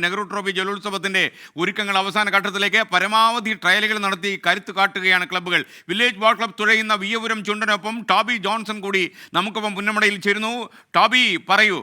Nehru trophy ജലോത്സവത്തിന്റെ ഒരുക്കങ്ങൾ അവസാന ഘട്ടത്തിലേക്ക് പരമാവധി ട്രയലുകൾ നടത്തി കരുത്ത് കാട്ടുകയാണ് ക്ലബ്ബുകൾ. വില്ലേജ് ബോൾ ക്ലബ്ബ് തുഴയുന്ന വിയ്യപുരം ചുണ്ടനൊപ്പം ടോബി ജോൺസൺ കൂടി നമുക്കൊപ്പം പുന്നമടയിൽ ചേരുന്നു. ടോബി, പറയൂ.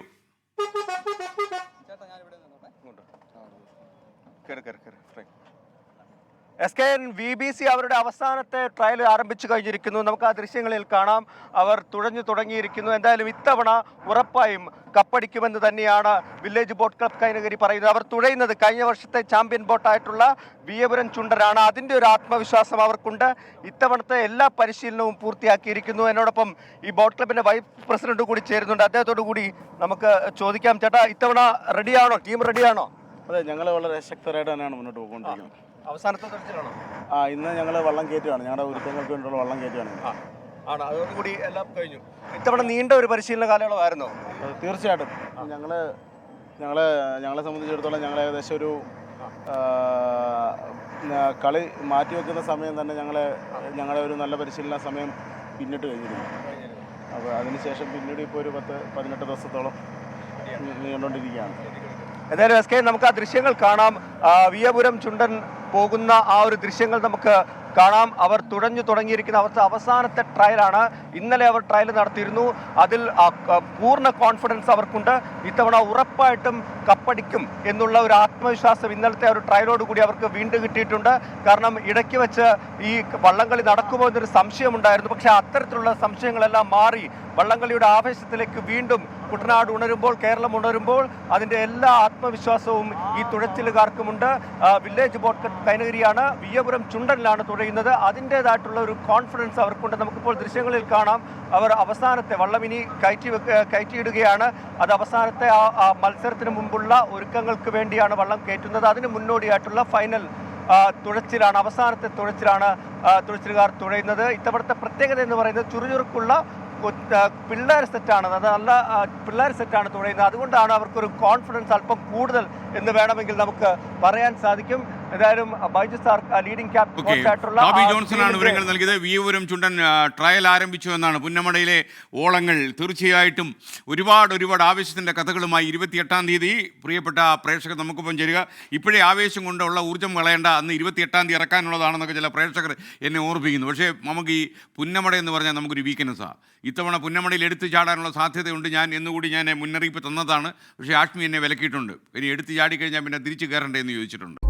VBC അവരുടെ അവസാനത്തെ ട്രയൽ ആരംഭിച്ചു കഴിഞ്ഞിരിക്കുന്നു. നമുക്ക് ആ ദൃശ്യങ്ങളിൽ കാണാം. അവർ തുഴഞ്ഞു തുടങ്ങിയിരിക്കുന്നു. എന്തായാലും ഇത്തവണ ഉറപ്പായും കപ്പടിക്കുമെന്ന് തന്നെയാണ് വില്ലേജ് ബോട്ട് ക്ലബ് കൈനഗിരി പറയുന്നത്. അവർ തുഴയുന്നത് കഴിഞ്ഞ വർഷത്തെ ചാമ്പ്യൻ ബോട്ടായിട്ടുള്ള വിയ്യപുരം ചുണ്ടനാണ്. അതിൻ്റെ ഒരു ആത്മവിശ്വാസം അവർക്കുണ്ട്. ഇത്തവണത്തെ എല്ലാ പരിശീലനവും പൂർത്തിയാക്കിയിരിക്കുന്നു. എന്നോടൊപ്പം ഈ ബോട്ട് ക്ലബിന്റെ വൈസ് പ്രസിഡന്റ് കൂടി ചേരുന്നുണ്ട്. അദ്ദേഹത്തോടു കൂടി നമുക്ക് ചോദിക്കാം. ചേട്ടാ, ഇത്തവണ റെഡിയാണോ? ടീം റെഡിയാണോ? അതെ, ഞങ്ങൾ വളരെ ശക്തരായിട്ട് തന്നെയാണ് മുന്നോട്ട് പോയിക്കൊണ്ടിരിക്കുന്നത്. അവസാനത്തെ തരത്തിലാണോ? ഇന്ന് ഞങ്ങൾ വള്ളം കയറ്റുകയാണ്. ഞങ്ങളുടെ ഒരുക്കങ്ങൾക്ക് വേണ്ടിയുള്ള വള്ളം കയറ്റുകയാണ്. ആണ്, അതോടുകൂടി എല്ലാം കഴിഞ്ഞു. ഇത്തവണ നീണ്ട ഒരു പരിശീലന കാലയളവായിരുന്നോ? തീർച്ചയായിട്ടും. ഞങ്ങളെ സംബന്ധിച്ചിടത്തോളം ഞങ്ങൾ ഏകദേശം ഒരു കളി മാറ്റിവെക്കുന്ന സമയം തന്നെ ഞങ്ങളുടെ ഒരു നല്ല പരിശീലന സമയം പിന്നിട്ട് കഴിഞ്ഞിരുന്നു. അപ്പോൾ അതിനുശേഷം പിന്നീട് ഇപ്പോൾ ഒരു 10-18 ദിവസത്തോളം നീണ്ടുകൊണ്ടിരിക്കുകയാണ്. എന്തായാലും നമുക്ക് ആ ദൃശ്യങ്ങൾ കാണാം. വിയ്യപുരം ചുണ്ടൻ പോകുന്ന ആ ഒരു ദൃശ്യങ്ങൾ നമുക്ക് കാണാം. അവർ തുഴഞ്ഞു തുടങ്ങിയിരിക്കുന്ന അവരുടെ അവസാനത്തെ ട്രയലാണ്. ഇന്നലെ അവർ ട്രയൽ നടത്തിയിരുന്നു. അതിൽ പൂർണ്ണ കോൺഫിഡൻസ് അവർക്കുണ്ട്. ഇത്തവണ ഉറപ്പായിട്ടും കപ്പടിക്കും എന്നുള്ള ഒരു ആത്മവിശ്വാസം ഇന്നലത്തെ ഒരു ട്രയലോടുകൂടി അവർക്ക് വീണ്ടും കിട്ടിയിട്ടുണ്ട്. കാരണം ഇടയ്ക്ക് വെച്ച് ഈ വള്ളംകളി നടക്കുമോ എന്നൊരു സംശയമുണ്ടായിരുന്നു. പക്ഷേ അത്തരത്തിലുള്ള സംശയങ്ങളെല്ലാം മാറി വള്ളംകളിയുടെ ആവേശത്തിലേക്ക് വീണ്ടും കുട്ടനാട് ഉണരുമ്പോൾ, കേരളം ഉണരുമ്പോൾ അതിൻ്റെ എല്ലാ ആത്മവിശ്വാസവും ഈ തുഴച്ചിലുകാർക്കുമുണ്ട്. വില്ലേജ് ബോട്ട് കൈനഗിരിയാണ് വിയ്യപുരം ചുണ്ടനിലാണ് തുഴയുന്നത്. അതിൻ്റേതായിട്ടുള്ള ഒരു കോൺഫിഡൻസ് അവർക്കുണ്ട്. നമുക്കിപ്പോൾ ദൃശ്യങ്ങളിൽ കാണാം. അവർ അവസാനത്തെ വള്ളം ഇനി കയറ്റിയിടുകയാണ്. അത് അവസാനത്തെ ആ മത്സരത്തിന് മുമ്പുള്ള ഒരുക്കങ്ങൾക്ക് വേണ്ടിയാണ് വള്ളം കയറ്റുന്നത്. അതിന് മുന്നോടിയായിട്ടുള്ള ഫൈനൽ തുഴച്ചിലാണ്, അവസാനത്തെ തുഴച്ചിലുകാർ തുഴയുന്നത്. ഇത്തവണത്തെ പ്രത്യേകത എന്ന് പറയുന്നത് ചുറുചുറുക്കുള്ള പിള്ളേർ സെറ്റാണ്. അത് നല്ല പിള്ളേർ സെറ്റാണ് തുഴയുന്നത്. അതുകൊണ്ടാണ് അവർക്കൊരു കോൺഫിഡൻസ് അല്പം കൂടുതൽ എന്ന് വേണമെങ്കിൽ നമുക്ക് പറയാൻ സാധിക്കും. ഏതായാലും ബൈജു സാർ ലീഡിംഗ് ക്യാപ്റ്റനായിട്ടുള്ള ടോബി ജോൺസൺ ആണ് വിവരങ്ങൾ നൽകിയത്. വിയ്യപുരം ചുണ്ടൻ ട്രയൽ ആരംഭിച്ചു എന്നാണ്. പുന്നമടയിലെ ഓളങ്ങൾ തീർച്ചയായിട്ടും ഒരുപാട് ആവേശത്തിൻ്റെ കഥകളുമായി 28-ാം തീയതി പ്രിയപ്പെട്ട പ്രേക്ഷകർ നമുക്കൊപ്പം ചേരുക. ഇപ്പോഴേ ആവേശം കൊണ്ടുള്ള ഊർജ്ജം കളയേണ്ട, അന്ന് 28-ാം തീയതി ഇറക്കാനുള്ളതാണെന്നൊക്കെ ചില പ്രേക്ഷകർ എന്നെ ഓർപ്പിക്കുന്നു. പക്ഷേ നമുക്ക് ഈ പുന്നമട എന്ന് പറഞ്ഞാൽ നമുക്കൊരു വീക്ക്നെസ്സാണ്. ഇത്തവണ പുന്നമടയിൽ എടുത്തു ചാടാനുള്ള സാധ്യതയുണ്ട്. എന്നുകൂടി ഞാൻ മുന്നറിയിപ്പ് തന്നതാണ്. പക്ഷേ ആഷ്മി എന്നെ വിലക്കിയിട്ടുണ്ട്. ഇനി എടുത്തു ചാടിക്കഴിഞ്ഞാൽ പിന്നെ തിരിച്ചു കയറണ്ടേ എന്ന് ചോദിച്ചിട്ടുണ്ട്.